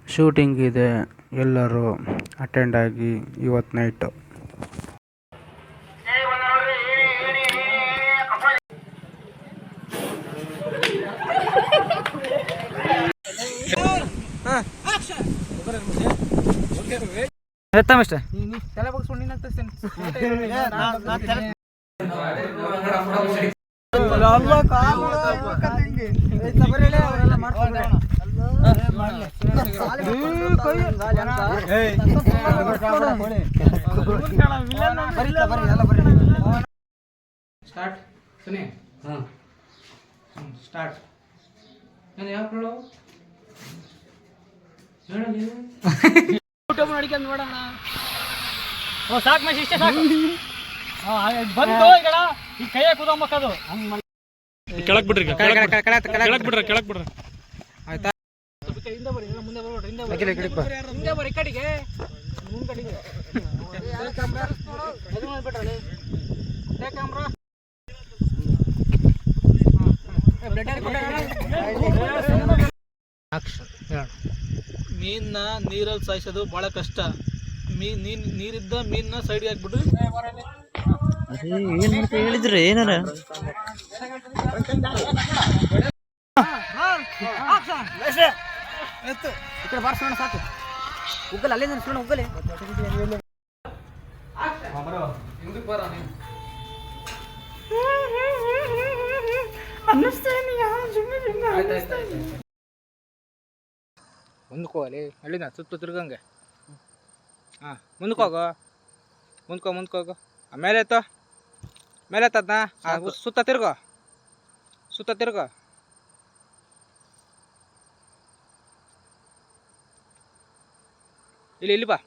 Shooting ಇದೆ, ಎಲ್ಲರೂ attend ಆಗಿ ಇವತ್ತು ನೈಟು. ಸ್ಟಾರ್ಟ್ ಸುನಿ. ಸ್ಟಾರ್ಟ್. ನಾನು ಯಾವ ಹೇಳು ನೀನು ಯೂಟ್ಯೂಬ್ ನೋಡ್ಕೊಂಡು ನೋಡೋಣ. ಸಾಕು ಮಹೇಶ್, ಇಷ್ಟೇ ಸಾಕು. ಬಂದು ಈಗ ಈ ಕೈಯ ಕೂದ ಮಕ್ಕದು ಕೆಳಕ್ ಬಿಡ್ರಿ, ಕೆಳಕ್ ಬಿಡ್ರಿ. ಆಯ್ತಾ? ಹಿಂದೆ ಬರ್ರಿ, ಮುಂದೆ ಬರ್ಬೇಡ್ರಿ. ಹಿಂದೆ ಬರ್ರಿ, ಕಡೆಗೆ ಮುಂದ್ಕಡೆಗೆ ಕ್ಯಾಮ್ರಾ. ಮೀನ್ನ ನೀರಲ್ಲಿ ಸಾಯಿಸೋದು ಬಹಳ ಕಷ್ಟ. ನೀರಿದ್ದ ಮೀನ್ನ ಸೈಡ್ಗೆ ಹಾಕ್ಬಿಡ್ರಿ. ಹೇಳಿದ್ರೆ ಏನಾರ ಈ ಕಡೆ ಬಾರಿಸೋಣ ಸಾಕು. ಉಗ್ಗಲ್ ಅಲ್ಲೇ ನಿಲ್ಸೋಣ, ಉಗ್ಗಲೇ ಮುಂದಕ್ಕೋಗಲಿ. ಅಲ್ಲಿಂದ ಸುತ್ತು ತಿರ್ಗಂಗೆ. ಹಾಂ, ಮುಂದಕ್ಕೋಗು. ಮುಂದ್ಕೋಗು. ಮೇಲೆ ಎತ್ತದ್ನ. ಸುತ್ತ ತಿರ್ಗೋ. ಇಲ್ಲಿ ಬಾ.